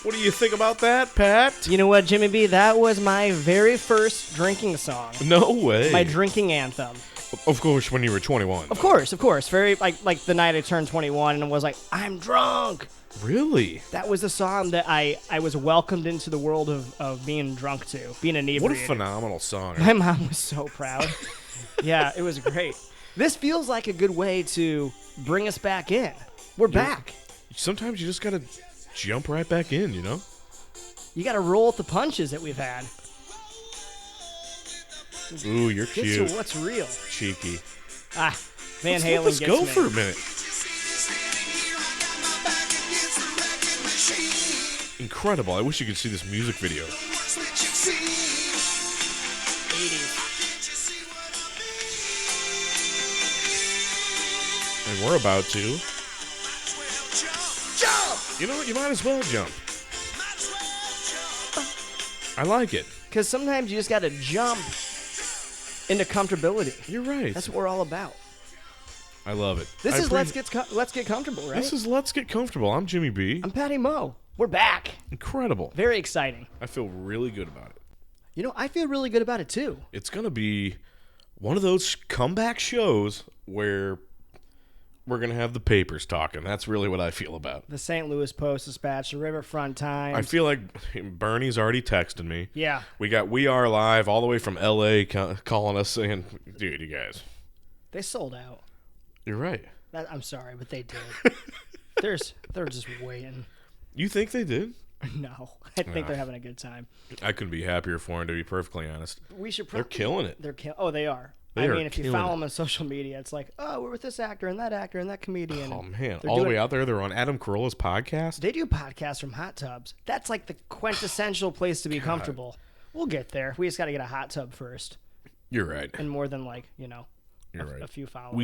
What do you think about that, Pat? You know what, Jimmy B? That was my very first drinking song. No way. My drinking anthem. Of course, when you were 21. Of course. Very like the night I turned 21 and was like, I'm drunk. Really? That was the song that I was welcomed into the world of being drunk to, being inebriated. What a phenomenal song. My mom was so proud. Yeah, it was great. This feels like a good way to bring us back in. We're back. Sometimes you just gotta jump right back in, you know? You got to roll with the punches that we've had. Ooh, you're Get cute. to what's real. Cheeky. Van Let's Halen let this gets go me. for a minute. Incredible. I wish you could see this music video. 80s. And we're about to. You know what? You might as well jump. I like it. Because sometimes you just got to jump into comfortability. You're right. That's what we're all about. I love it. This is Let's Get Comfortable, right? This is Let's Get Comfortable. I'm Jimmy B. I'm Patty Moe. We're back. Incredible. Very exciting. I feel really good about it. You know, I feel really good about it, too. It's going to be one of those comeback shows where we're going to have the papers talking. That's really what I feel about. The St. Louis Post-Dispatch, the Riverfront Times. I feel like Bernie's already texted me. Yeah. We got We Are Live all the way from L.A. calling us saying, dude, you guys. They sold out. You're right. I'm sorry, but they did. They're just waiting. You think they did? No. I think they're having a good time. I couldn't be happier for them, to be perfectly honest. We should They're killing it. Oh, they are. They are if you killing follow it. them on social media, it's like, oh, we're with this actor and that comedian. Oh, man. They're All the doing- way out there, they're on Adam Carolla's podcast. They do podcasts from hot tubs. That's like the quintessential place to be comfortable. We'll get there. We just got to get a hot tub first. You're right. And more than You're right. a few followers.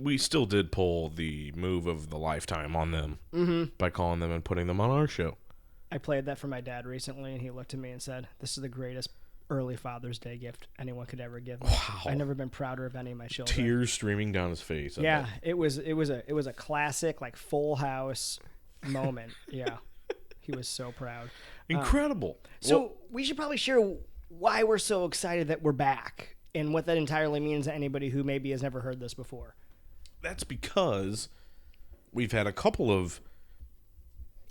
We still did pull the move of the lifetime on them by calling them and putting them on our show. I played that for my dad recently, and he looked at me and said, "This is the greatest early Father's Day gift anyone could ever give me. Wow. I've never been prouder of any of my children." Tears streaming down his face. I Yeah, bet. it was a classic like Full House moment. Yeah, he was so proud. Incredible. So we should probably share why we're so excited that we're back and what that entirely means to anybody who maybe has never heard this before. That's because we've had a couple of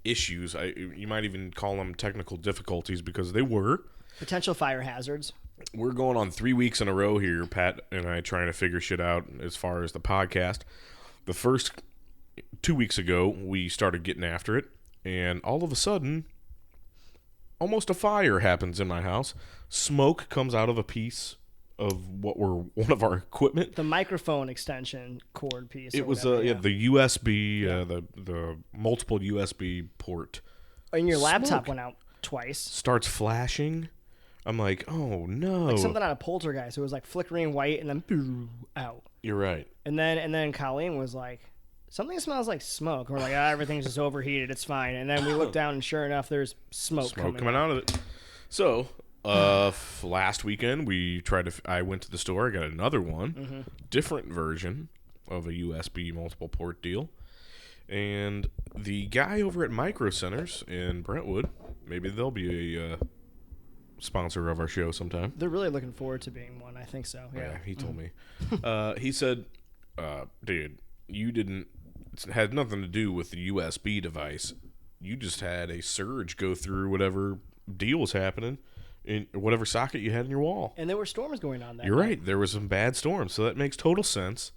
issues. You might even call them technical difficulties because they were. Potential fire hazards. We're going on 3 weeks in a row here, Pat and I, trying to figure shit out as far as the podcast. The first 2 weeks ago, we started getting after it, and all of a sudden, almost a fire happens in my house. Smoke comes out of a piece of one of our equipment. The microphone extension cord piece. It or was whatever, the USB, the multiple USB port. and your laptop smoke. went out twice. Starts flashing. I'm like, oh no. Like something out of Poltergeist. It was like flickering white and then out. You're right. And then Colleen was like, something smells like smoke. And we're like, everything's just overheated. It's fine. And then we look down, and sure enough, there's smoke Coming out of it. So, last weekend I went to the store. I got another one, different version of a USB multiple port deal. And the guy over at Micro Centers in Brentwood, maybe they'll be a sponsor of our show sometime. They're really looking forward to being one. I think so. Yeah. He told me. He said, dude, it had nothing to do with the USB device. You just had a surge go through whatever deal was happening in whatever socket you had in your wall. And there were storms going on that You're night. right. There was some bad storms, so that makes total sense.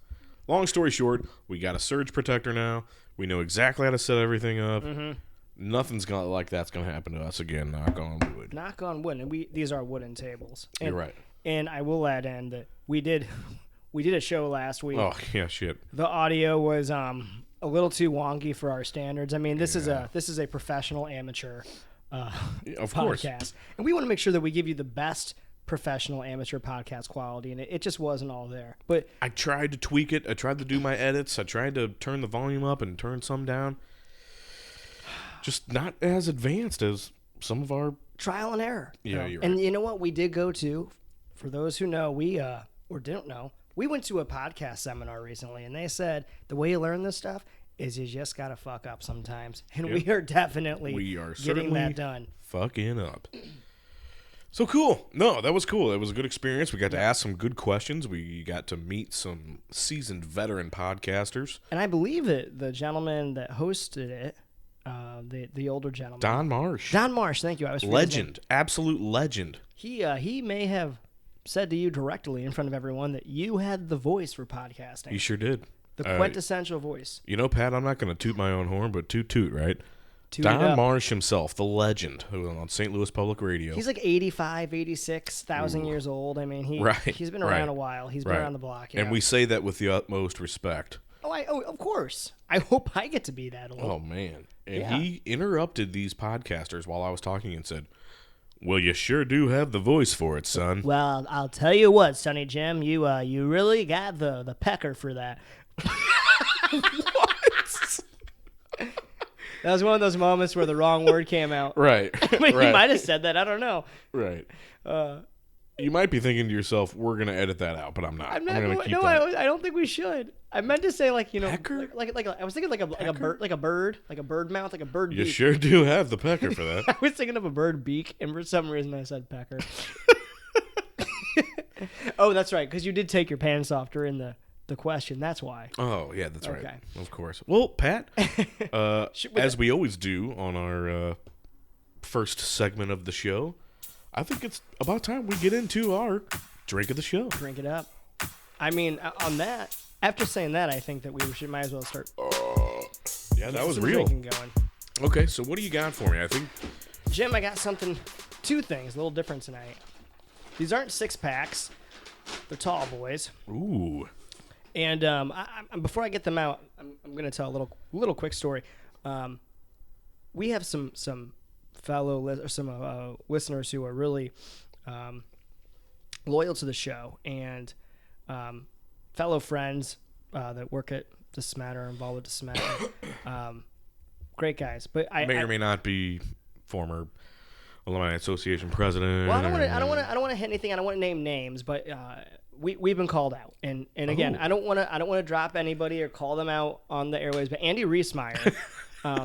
Long story short, we got a surge protector now. We know exactly how to set everything up. Nothing's like that's gonna happen to us again. Knock on wood. Knock on wood. And these are wooden tables. And, You're right. And I will add in that we did a show last week. Oh yeah, shit. The audio was a little too wonky for our standards. I mean, this is a professional amateur Of course. podcast, and we want to make sure that we give you the best professional amateur podcast quality, and it just wasn't all there. But I tried to tweak it. I tried to do my edits. I tried to turn the volume up and turn some down. Just not as advanced as some of our... trial and error. Yeah, you're And right. you know what we did go to? For those who know, or didn't know, we went to a podcast seminar recently, and they said the way you learn this stuff is you just gotta fuck up sometimes, and Yep. we are definitely We are getting certainly that done. fucking up. So cool. No, that was cool. It was a good experience. We got to ask some good questions. We got to meet some seasoned veteran podcasters. And I believe that the gentleman that hosted it, the older gentleman, Don Marsh. Don Marsh, thank you. I was forgetting his name. Legend. Absolute legend. He may have said to you directly in front of everyone that you had the voice for podcasting, He sure did. the quintessential voice. You know, Pat, I'm not going to toot my own horn, but toot, right? Toot it Don up. Marsh himself, the legend, who was on St. Louis Public Radio. He's like 85, 86,000 years old. I mean, Right, he's been around right, a while. He's been right. around the block. Yeah. And we say that with the utmost respect. Oh, of course. I hope I get to be that old. Oh, man. And Yeah. he interrupted these podcasters while I was talking and said, well, you sure do have the voice for it, son. Well, I'll tell you what, Sonny Jim, you really got the pecker for that. That was one of those moments where the wrong word came out. Right. I mean, right. he might have said that. I don't know. Right. You might be thinking to yourself, we're going to edit that out, but I'm not. I'm not. going to keep No, that. I don't think we should. I meant to say like Pecker? like I was thinking like a bird, like a bird mouth, like a bird You beak. sure do have the pecker for that. I was thinking of a bird beak, and for some reason I said pecker. Oh, that's right, because you did take your pants off during the question. That's why. Oh, yeah, that's Okay. right. Of course. Well, Pat, Should- as we always do on our first segment of the show, I think it's about time we get into our drink of the show. Drink it up. I mean, on that. After saying that, I think that we might as well start. Yeah, that was some real. drinking going. Okay, so what do you got for me? I think Jim, I got two things, a little different tonight. These aren't 6-packs. They're tall boys. ooh. And before I get them out, I'm going to tell a little quick story. We have some listeners who are really loyal to the show, and fellow friends that work at This Matter, involved with This Matter. Great guys, but May or may not be former Alumni Association president. Well, I don't want to hit anything. I don't want to name names, but we've been called out, and again, Oh. I don't want to drop anybody or call them out on the airways. But Andy Reesmeyer,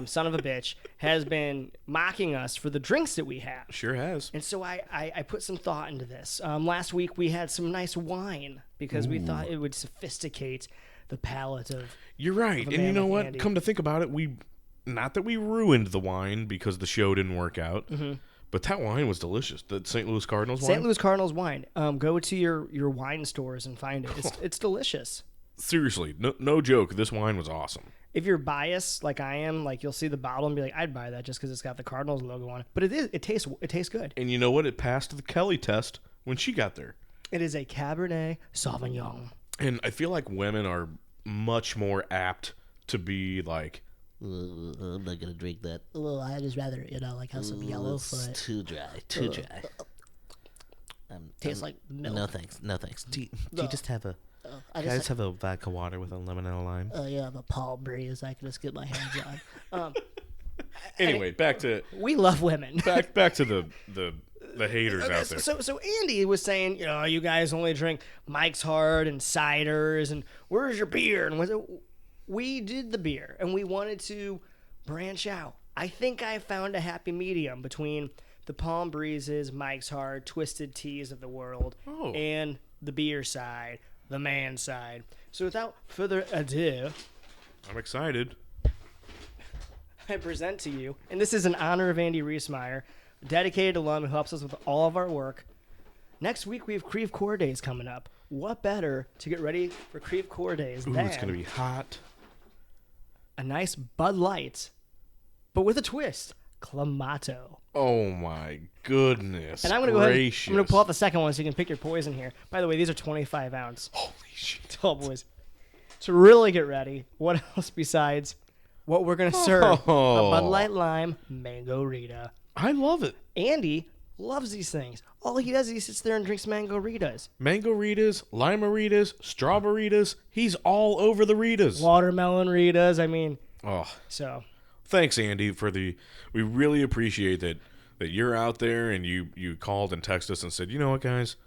son of a bitch, has been mocking us for the drinks that we have, Sure has. and so I put some thought into this. Last week we had some nice wine because we thought it would sophisticate the palate of. You're right. of a And you man know like what? Andy. Come to think about it, not that we ruined the wine because the show didn't work out, but that wine was delicious. The St. Louis Cardinals wine. St. Louis Cardinals wine. Go to your wine stores and find it. It's delicious. Seriously, no joke. This wine was awesome. If you're biased like I am, like you'll see the bottle and be like, I'd buy that just because it's got the Cardinals logo on it. But it tastes good. And you know what? It passed the Kelly test when she got there. It is a Cabernet Sauvignon. And I feel like women are much more apt to be like, I'm not gonna drink that. Well, I just rather, like have some yellow It's foot. too dry. Too dry. Tastes like milk. No thanks. No thanks. Do you just have a? I Can I just just have a vodka water with a lemon and a lime? have a palm breeze I can just get my hands on. anyway, back to We love women. back to the haters out there. So Andy was saying, you guys only drink Mike's Hard and ciders, and where's your beer? And we did the beer, and we wanted to branch out. I think I found a happy medium between the Palm Breezes, Mike's Hard, Twisted Teas of the world, Oh. and the beer side, the man side. So without further ado, I'm excited. I present to you, and this is in honor of Andy Reesmeyer, a dedicated alum who helps us with all of our work. Next week we have Creve Core Days coming up. What better to get ready for Creve Core Days Ooh, than it's gonna be hot. a nice Bud Light, but with a twist, Clamato. Oh my goodness! And I'm gonna go ahead. gracious. I'm gonna pull out the second one so you can pick your poison here. By the way, these are 25 ounce. Holy shit! Tall boys. To really get ready, what else besides what we're gonna serve? Oh. A Bud Light Lime Mango Rita. I love it. Andy loves these things. All he does is he sits there and drinks Mango Ritas. Mango Ritas, Lime-A-Ritas, Strawberry-Ritas. He's all over the Ritas. Watermelon Ritas. I mean, Oh, so thanks, Andy, for the. We really appreciate that you're out there and you called and texted us and said, you know what, guys,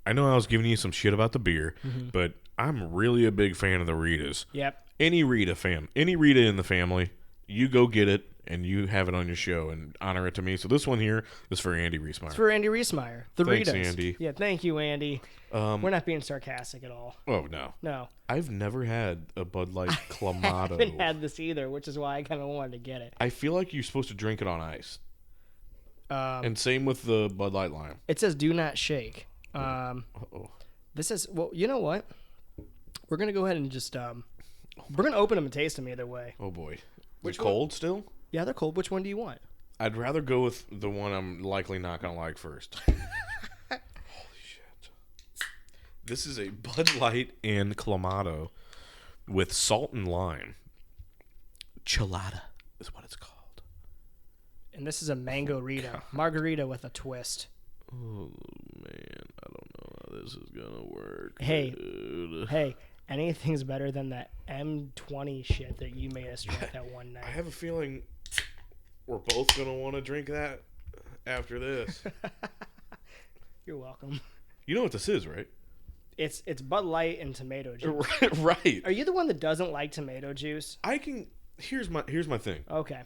I know I was giving you some shit about the beer, but I'm really a big fan of the Ritas. yep. Any Rita in the family, you go get it and you have it on your show and honor it to me. So this one here is for Andy Reesmeyer. It's for Andy Reesmeyer. The Thanks, Ritas. Andy. Yeah, thank you, Andy. We're not being sarcastic at all. Oh no, No. I've never had a Bud Light I Clamato. haven't had this either, which is why I kind of wanted to get it. I feel like you're supposed to drink it on ice. Um, And same with the Bud Light Lime. It says do not shake. Uh-oh. This is, well, you know what? We're going to go ahead and just, we're going to open them and taste them either way. Oh boy. Which Which cold still? Yeah, they're cold. Which one do you want? I'd rather go with the one I'm likely not gonna like first. Holy shit. This is a Bud Light and Clamato with salt and lime. Chilada is what it's called. And this is a mango Rita. Margarita with a twist. Oh man, I don't know how this is gonna work. Hey. dude. Hey, anything's better than that M20 shit that you made us drink that one night. I have a feeling we're both gonna want to drink that after this. You're welcome. You know what this is, right? It's Bud Light and tomato juice. Right. Are you the one that doesn't like tomato juice? I can. Here's my thing. Okay.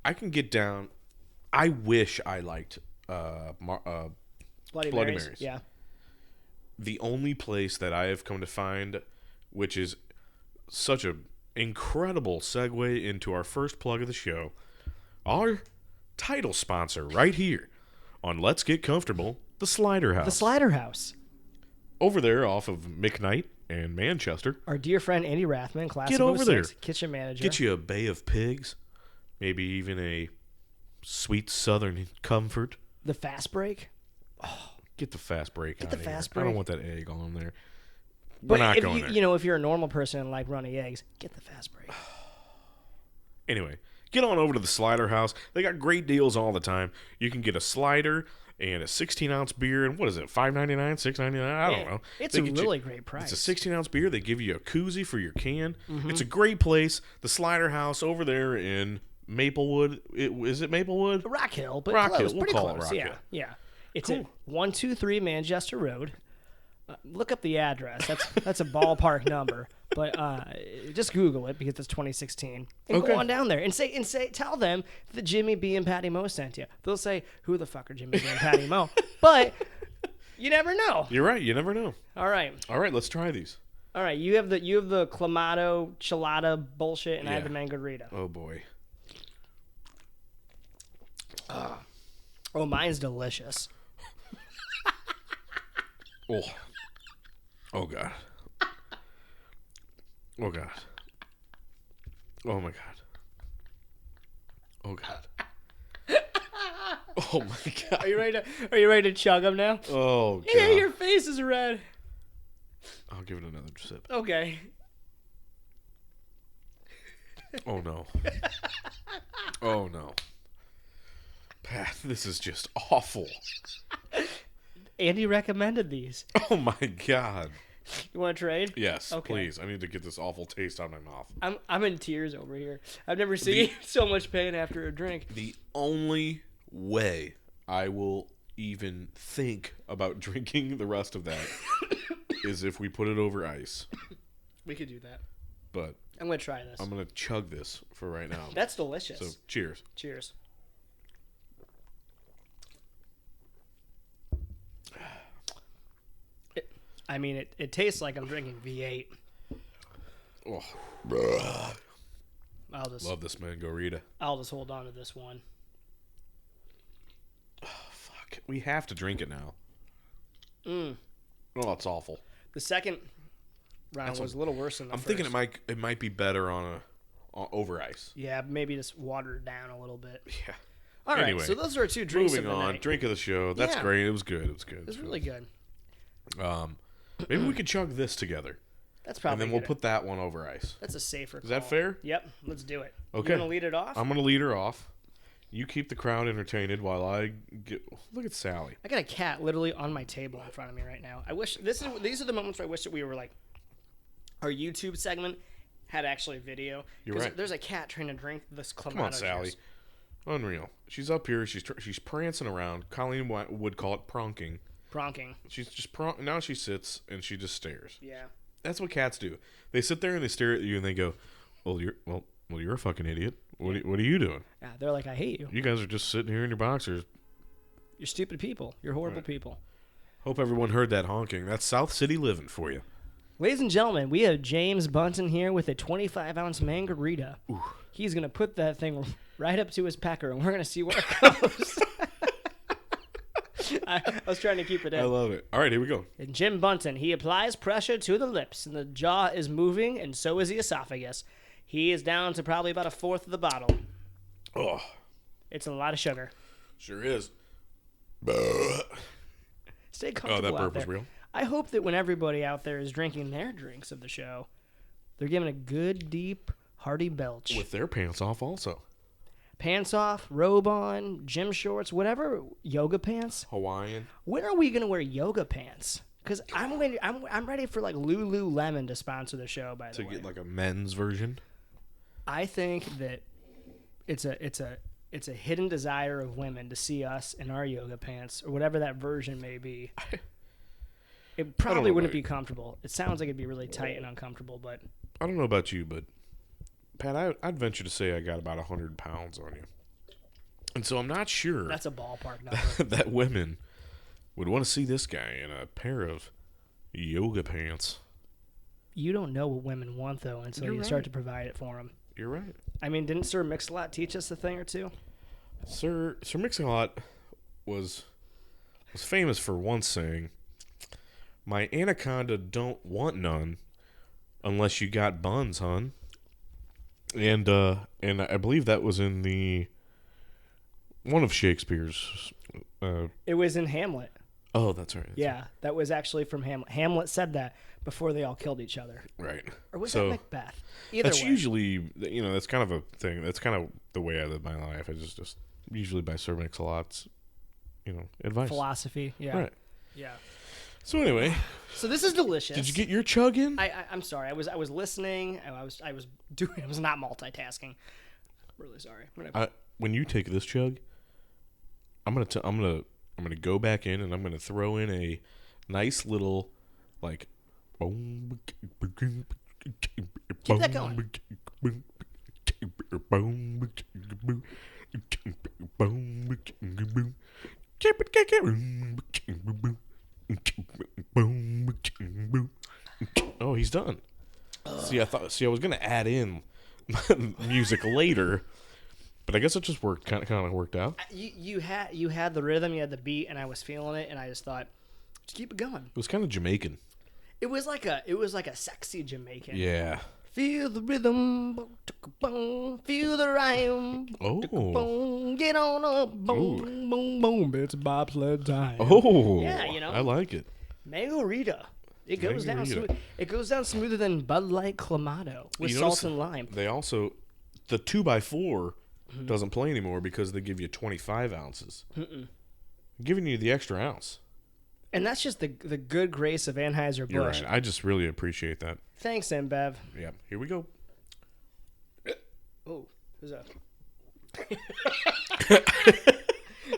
I can get down. I wish I liked Bloody, Bloody Marys. Marys. Yeah. the only place that I have come to find, which is such a incredible segue into our first plug of the show, our title sponsor right here on Let's Get Comfortable, the Slider House. The Slider House. Over there off of McKnight and Manchester. Our dear friend Andy Rathman, class Get of over 06, there. kitchen manager. Get you a Bay of Pigs, maybe even a sweet Southern Comfort. The fast break. Get the fast break Get out the of here. fast I don't break. want that egg on there. We're But not if going you, there. you know, if you're a normal person and like runny eggs, get the fast break. Anyway, get on over to the Slider House. They got great deals all the time. You can get a slider and a 16-ounce beer, and what is it, $5.99, $6.99? I don't know. It's They a get you- really great price. It's a 16-ounce beer. They give you a koozie for your can. Mm-hmm. It's a great place. The Slider House over there in Maplewood. Is it Maplewood? Rock Hill, but Rock close, Hill. We'll pretty call it close. Rock yeah, Hill. yeah. It's Cool. at 123 Manchester Road. Look up the address. That's a ballpark number, but just Google it because it's 2016. And Okay. go on down there and tell them that Jimmy B and Patty Mo sent you. They'll say, "Who the fuck are Jimmy B and Patty Mo?" But you never know. You're right. You never know. All right, All right, let's try these. all right. You have the Clamato Chilada bullshit, and I have Yeah. the Mangarita. Oh, boy. Oh, mine's delicious. Oh. Oh, God. Oh, God. Oh, my God. Oh, God. Oh, my God. Are you ready to chug them now? Oh, God. Yeah, your face is red. I'll give it another sip. Okay. Oh, no. Oh, no. Pat, this is just awful. Andy recommended these. Oh, my God. You want to trade? Yes, Okay. please. I need to get this awful taste out of my mouth. I'm in tears over here. I've never seen so much pain after a drink. The only way I will even think about drinking the rest of that is if we put it over ice. We could do that. But I'm gonna try this. I'm going to chug this for right now. That's delicious. So, cheers. Cheers. It tastes like I'm drinking V8. Oh, I'll just love this Mangarita. I'll just hold on to this one. Fuck. We have to drink it now. Mm. Oh, it's awful. The second round was a little worse than the I'm first. thinking it might be better on over ice. Yeah, maybe just water it down a little bit. Yeah. All right, Anyway, so those are our two drinks Moving of the on, night. drink of the show. That's Yeah. great. It was good. It was good. It was really good. Maybe we could chug this together, That's and probably then we'll good. put that one over ice. That's a safer call. Is that fair? Yep, let's do it. Okay. You want to lead it off? I'm gonna lead her off. You keep the crowd entertained while I get. Look at Sally. I got a cat literally on my table in front of me right now. I wish these are the moments where I wish that we were like our YouTube segment had actually video. You're 'Cause right. There's a cat trying to drink this Clamato Come on, Sally. juice. Unreal. She's up here. She's prancing around. Colleen would call it pronking. Bronking. She's just now she sits and she just stares. Yeah. That's what cats do. They sit there and they stare at you and they go, "Well, you're a fucking idiot. What are you doing? Yeah, they're like, I hate you. You guys are just sitting here in your boxers." You're stupid people. You're horrible Right. people. Hope everyone heard that honking. That's South City living for you. Ladies and gentlemen, we have James Bunton here with a 25-ounce Mangarita. He's going to put that thing right up to his pecker, and we're going to see where it goes. I was trying to keep it I in. love it. All right, here we go. And Jim Bunton, he applies pressure to the lips, and the jaw is moving, and so is the esophagus. He is down to probably about a fourth of the bottle. Oh, It's a lot of sugar. sure is. Stay Oh, comfortable that out burp there. was real. I hope that when everybody out there is drinking their drinks of the show, they're giving a good, deep, hearty belch. With their pants off also. Pants off, robe on, gym shorts, whatever, yoga pants. Hawaiian. When are we gonna wear yoga pants? Because I'm ready for like Lululemon to sponsor the show. By the To way, get like a men's version. I think that it's a hidden desire of women to see us in our yoga pants or whatever that version may be. It probably know wouldn't about be comfortable. It sounds like it'd be really tight and uncomfortable, but I don't know about you, but Pat, I'd venture to say I got about 100 pounds on you. And so I'm not sure that's a ballpark number. that women would want to see this guy in a pair of yoga pants. You don't know what women want though until You're you right. start to provide it for them. You're right. I mean, didn't Sir Mix-a-Lot teach us a thing or two? Sir Mix-a-Lot was famous for once saying, "My anaconda don't want none unless you got buns, hun." And I believe that was in the one of Shakespeare's. It was in Hamlet. Oh, that's right. Yeah, that was actually from Hamlet. Hamlet said that before they all killed each other. Right. Or was So that Macbeth? Either that's way. usually, that's kind of a thing. That's kind of the way I live my life. I just usually by Sir Mix-a-Lot's, advice. philosophy. Yeah. Right. Yeah. So anyway, So this is delicious. did you get your chug in? I'm sorry. I was listening. I was doing. I was not multitasking. Really sorry. When you take this chug, I'm gonna go back in and I'm gonna throw in a nice little like. Keep that going. Oh, he's done. See, I was gonna add in music later, but I guess it just kind of worked out. You had the rhythm. You had the beat, and I was feeling it, and I just thought, just keep it going. It was kind of Jamaican. It was like a sexy Jamaican. Yeah. Feel the rhythm, feel the rhyme. Oh. Boom, get on up, boom, boom, boom. It's bobsled time. Oh. Yeah, you know. I like it. Mango Rita. It goes down Mango Rita. smooth. It goes down smoother than Bud Light Clamato with You salt notice and lime. They also, the 2x4 doesn't play anymore because they give you 25 ounces. Giving you the extra ounce. And that's just the good grace of Anheuser-Busch. You're right. I just really appreciate that. Thanks, InBev. Yeah. Here we go. Oh, who's that?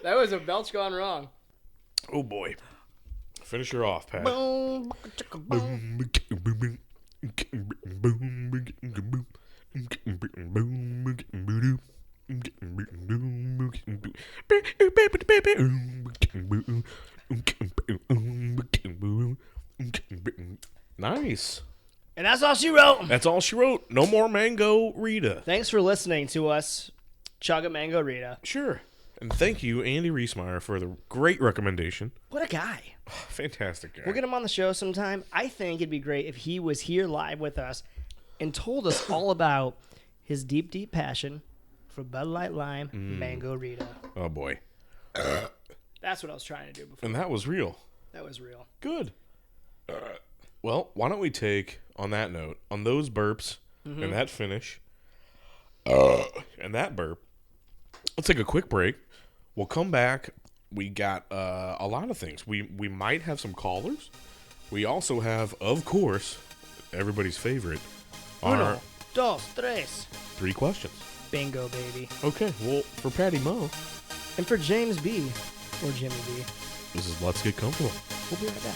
That was a belch gone wrong. Oh boy. Finish her off, Pat. Boom, chicka, boom. Nice. And that's all she wrote. That's all she wrote. No more Mango Rita. Thanks for listening to us chug a Mango Rita. Sure. And thank you, Andy Reesmeyer, for the great recommendation. What a guy. Fantastic guy. We'll get him on the show sometime. I think it'd be great if he was here live with us and told us all about his deep, deep passion for Bud Light Lime Mango Rita. Oh boy. That's what I was trying to do before. And that was real. That was real. Good. Well, why don't we take, on that note, on those burps and that finish, and that burp, let's take a quick break. We'll come back. We got a lot of things. We might have some callers. We also have, of course, everybody's favorite, our Uno, dos, tres. 3 questions. Bingo, baby. Okay, well, for Patty Mo, And for James B. or Jimmy B. this is Let's Get Comfortable. We'll be right back.